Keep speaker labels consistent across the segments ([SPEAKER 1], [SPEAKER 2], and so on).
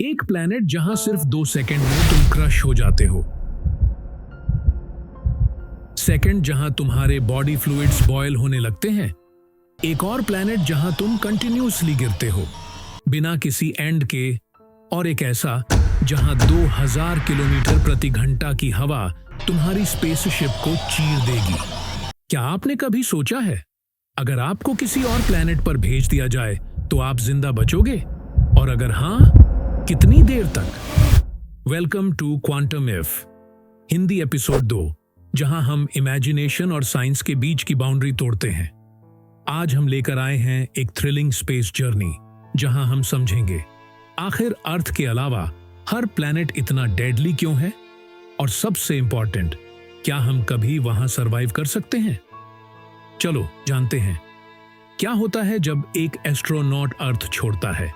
[SPEAKER 1] एक प्लैनेट जहां सिर्फ 2 सेकंड में तुम क्रश हो जाते हो। सेकंड जहां तुम्हारे बॉडी फ्लूइड्स बॉयल होने लगते हैं। एक और प्लैनेट जहां तुम कंटिन्यूअसली गिरते हो बिना किसी एंड के। और एक ऐसा जहां 2000 किलोमीटर प्रति घंटा की हवा तुम्हारी स्पेसशिप को चीर देगी। क्या आपने कभी सोचा है, अगर आपको किसी और प्लैनेट पर भेज दिया जाए तो आप जिंदा बचोगे? और अगर हां, कितनी देर तक? Welcome to quantum if Hindi episode 2, जहां हम इमेजिनेशन और साइंस के बीच की बाउंड्री तोड़ते हैं। आज हम लेकर आए हैं एक थ्रिलिंग स्पेस जर्नी, जहां हम समझेंगे आखिर अर्थ के अलावा हर प्लैनेट इतना डेडली क्यों है, और सबसे इंपॉर्टेंट, क्या हम कभी वहां सरवाइव कर सकते हैं? चलो जानते हैं क्या होता है जब एक एस्ट्रोनॉट अर्थ छोड़ता है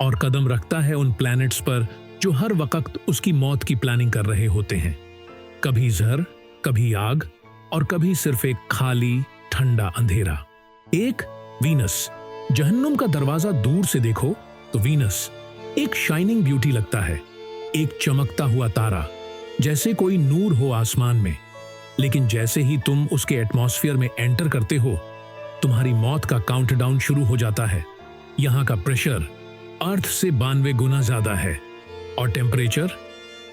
[SPEAKER 1] और कदम रखता है उन प्लैनेट्स पर जो हर वक्त उसकी मौत की प्लानिंग कर रहे होते हैं। कभी जहर, कभी आग, और कभी सिर्फ एक खाली ठंडा अंधेरा। एक वीनस। जहन्नुम का दरवाजा दूर से देखो तो वीनस एक शाइनिंग ब्यूटी लगता है, एक चमकता हुआ तारा, जैसे कोई नूर हो आसमान में। लेकिन जैसे ही तुम उसके एटमॉस्फेयर में एंटर करते हो, तुम्हारी मौत का काउंटडाउन शुरू हो जाता है। यहाँ का प्रेशर अर्थ से 92 गुना ज्यादा है और टेम्परेचर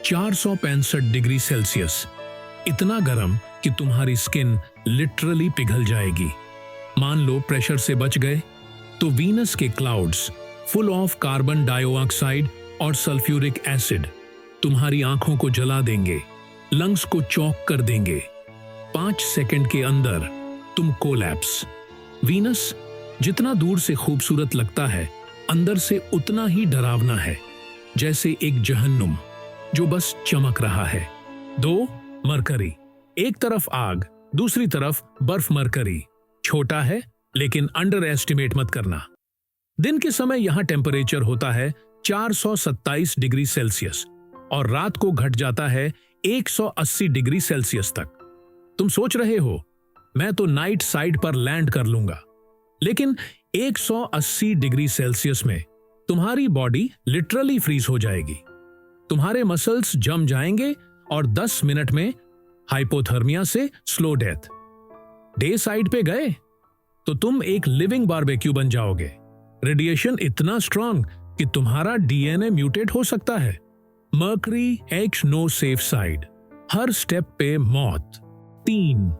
[SPEAKER 1] 465 डिग्री सेल्सियस, इतना गर्म कि तुम्हारी स्किन लिटरली पिघल जाएगी। मान लो प्रेशर से बच गए तो वीनस के clouds full of carbon dioxide और सल्फ्यूरिक एसिड तुम्हारी आंखों को जला देंगे, लंग्स को चौक कर देंगे। 5 सेकंड के अंदर तुम कोलैप्स। वीनस जितना दूर से खूबसूरत लगता है, अंदर से उतना ही डरावना है, जैसे एक जहन्नुम जो बस चमक रहा है। 2 मरकरी। एक तरफ आग, दूसरी तरफ बर्फ। मरकरी छोटा है, लेकिन अंडर एस्टिमेट मत करना। दिन के समय यहां टेम्परेचर होता है 427 डिग्री सेल्सियस और रात को घट जाता है 180 डिग्री सेल्सियस तक। तुम सोच रहे हो मैं तो नाइट साइड पर लैंड कर लूंगा, लेकिन 180 डिग्री सेल्सियस में तुम्हारी बॉडी लिटरली फ्रीज हो जाएगी। तुम्हारे मसल्स जम जाएंगे और 10 मिनट में हाइपोथर्मिया से स्लो डेथ। डे साइड पे गए तो तुम एक लिविंग बारबेक्यू बन जाओगे। रेडिएशन इतना स्ट्रांग कि तुम्हारा डीएनए म्यूटेट हो सकता है। Mercury X no safe side, हर स्टेप पे मौत। 3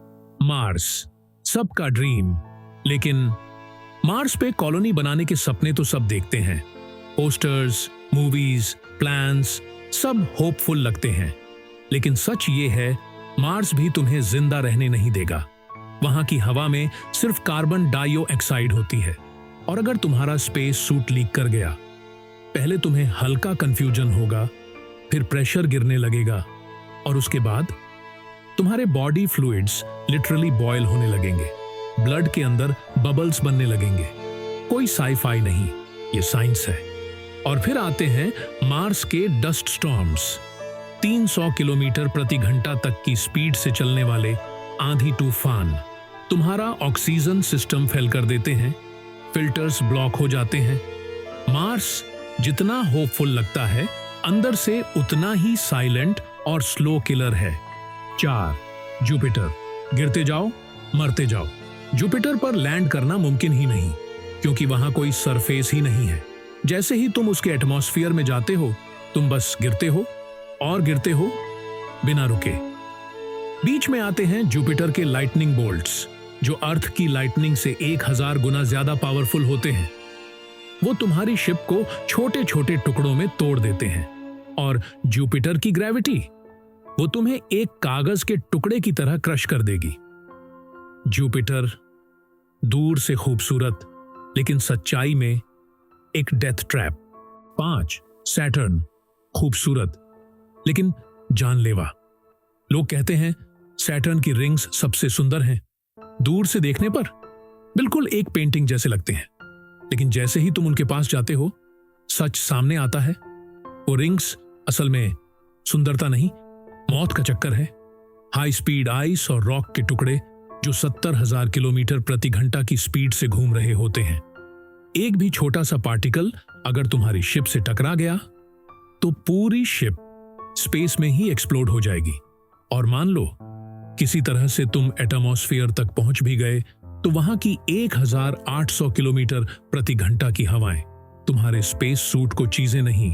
[SPEAKER 1] मार्स, सबका ड्रीम। लेकिन मार्स पे कॉलोनी बनाने के सपने तो सब देखते हैं, पोस्टर्स, मूवीज, प्लान्स, सब होपफुल लगते हैं। लेकिन सच ये है, मार्स भी तुम्हें जिंदा रहने नहीं देगा। वहां की हवा में सिर्फ कार्बन डाइऑक्साइड होती है, और अगर तुम्हारा स्पेस सूट लीक कर गया, पहले तुम्हें हल्का कंफ्यूजन होगा, फिर प्रेशर गिरने लगेगा, और उसके बाद तुम्हारे बॉडी फ्लूइड्स लिटरली बॉयल होने लगेंगे। ब्लड के अंदर बबल्स बनने लगेंगे। कोई साई-फाई नहीं, ये साइंस है। और फिर आते हैं मार्स के डस्ट स्टॉर्म्स। 300 किलोमीटर प्रति घंटा तक की स्पीड से चलने वाले आंधी तूफान तुम्हारा ऑक्सीजन सिस्टम फेल कर देते हैं, फिल्टर्स ब्लॉक हो जाते हैं। मार्स जितना होपफुल लगता है, अंदर से उतना ही साइलेंट और स्लो किलर है। 4 जुपिटर। गिरते जाओ, मरते जाओ। जुपिटर पर लैंड करना मुमकिन ही नहीं, क्योंकि वहां कोई सरफेस ही नहीं है। जैसे ही तुम उसके एटमॉस्फेयर में जाते हो, तुम बस गिरते हो और गिरते हो बिना रुके। बीच में आते हैं जुपिटर के लाइटनिंग बोल्ट्स, जो अर्थ की लाइटनिंग से 1000 गुना ज्यादा पावरफुल होते हैं। वो तुम्हारी शिप को छोटे छोटे टुकड़ों में तोड़ देते हैं। और जुपिटर की ग्रेविटी, वो तुम्हें एक कागज के टुकड़े की तरह क्रश कर देगी। जुपिटर दूर से खूबसूरत, लेकिन सच्चाई में एक डेथ ट्रैप। 5 सैटर्न। खूबसूरत लेकिन जानलेवा। लोग कहते हैं सैटर्न की रिंग्स सबसे सुंदर हैं। दूर से देखने पर बिल्कुल एक पेंटिंग जैसे लगते हैं, लेकिन जैसे ही तुम उनके पास जाते हो, सच सामने आता है। वो रिंग्स असल में सुंदरता नहीं, मौत का चक्कर है। हाई स्पीड आइस और रॉक के टुकड़े जो 70,000 किलोमीटर प्रति घंटा की स्पीड से घूम रहे होते हैं। एक भी छोटा सा पार्टिकल अगर तुम्हारी शिप से टकरा गया तो पूरी शिप स्पेस में ही एक्सप्लोड हो जाएगी। और मान लो किसी तरह से तुम एटमॉस्फेयर तक पहुंच भी गए तो वहां की 1800 किलोमीटर प्रति घंटा की हवाएं तुम्हारे स्पेस सूट को चीजें नहीं,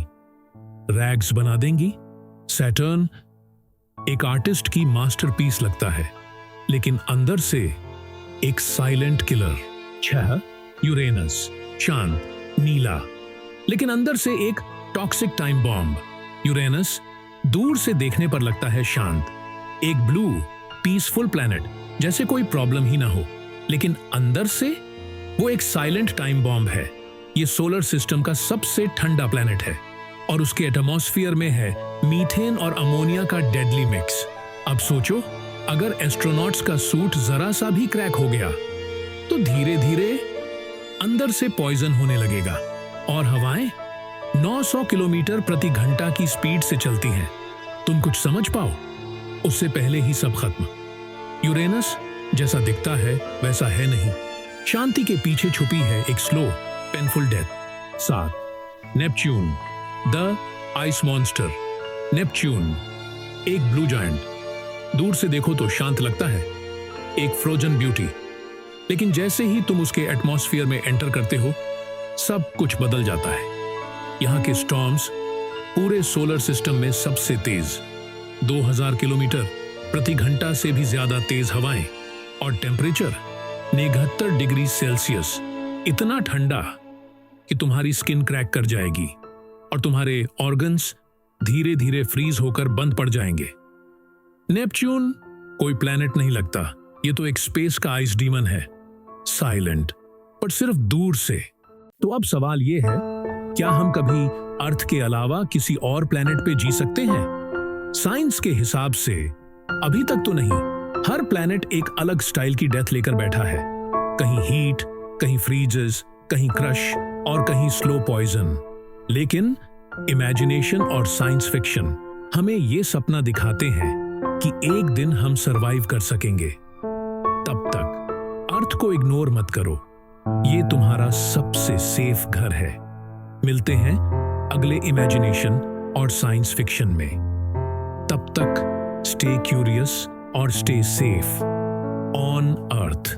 [SPEAKER 1] रैग्स बना देंगी। सैटर्न एक आर्टिस्ट की मास्टरपीस लगता है, लेकिन अंदर से एक साइलेंट किलर। 6 यूरेनस शांत, नीला, लेकिन अंदर से एक टॉक्सिक टाइम बॉम्ब। यूरेनस दूर से देखने पर लगता है शांत, एक ब्लू पीसफुल प्लैनेट, जैसे कोई प्रॉब्लम ही ना हो, लेकिन अंदर से वो एक साइलेंट टाइम बॉम्ब है। ये सोलर सिस्टम का सबसे ठंडा प्लैनेट है और उसके एटमॉस्फेयर में है मीथेन और अमोनिया का डेडली मिक्स। अब सोचो, अगर एस्ट्रोनॉट्स का सूट जरा सा भी क्रैक हो गया तो धीरे धीरे अंदर से पॉइजन होने लगेगा और हवाएं 900 किलोमीटर प्रति घंटा की स्पीड से चलती हैं। तुम कुछ समझ पाओ, उससे पहले ही सब खत्म। यूरेनस जैसा दिखता है वैसा है नहीं। शांति के पीछे छुपी है एक slow painful death. 7 Neptune the ice monster. Neptune एक ब्लू जायंट, दूर से देखो तो शांत लगता है, एक फ्रोजन ब्यूटी, लेकिन जैसे ही तुम उसके एटमॉस्फेयर में एंटर करते हो सब कुछ बदल जाता है। यहाँ के स्टॉर्म्स पूरे सोलर सिस्टम में सबसे तेज, 2000 किलोमीटर प्रति घंटा से भी ज्यादा तेज हवाएं और टेम्परेचर 79 डिग्री सेल्सियस, इतना ठंडा कि तुम्हारी स्किन क्रैक कर जाएगी और तुम्हारे ऑर्गन्स धीरे धीरे फ्रीज होकर बंद पड़ जाएंगे। नेपच्यून कोई प्लैनेट नहीं लगता, ये तो एक स्पेस का आइस डीमन है, साइलेंट, पर सिर्फ दूर से। तो अब सवाल ये है, क्या हम कभी अर्थ के अलावा किसी और प्लैनेट पे जी सकते हैं? साइंस के हिसाब से अभी तक तो नहीं। हर प्लैनेट एक अलग स्टाइल की डेथ लेकर बैठा है, कहीं हीट, कहीं फ्रीजेस, कहीं क्रश और कहीं स्लो पॉइजन। लेकिन इमेजिनेशन और साइंस फिक्शन हमें ये सपना दिखाते हैं कि एक दिन हम सरवाइव कर सकेंगे। तब तक अर्थ को इग्नोर मत करो, ये तुम्हारा सबसे सेफ घर है। मिलते हैं अगले इमेजिनेशन और साइंस फिक्शन में। तब तक स्टे क्यूरियस और स्टे सेफ ऑन अर्थ।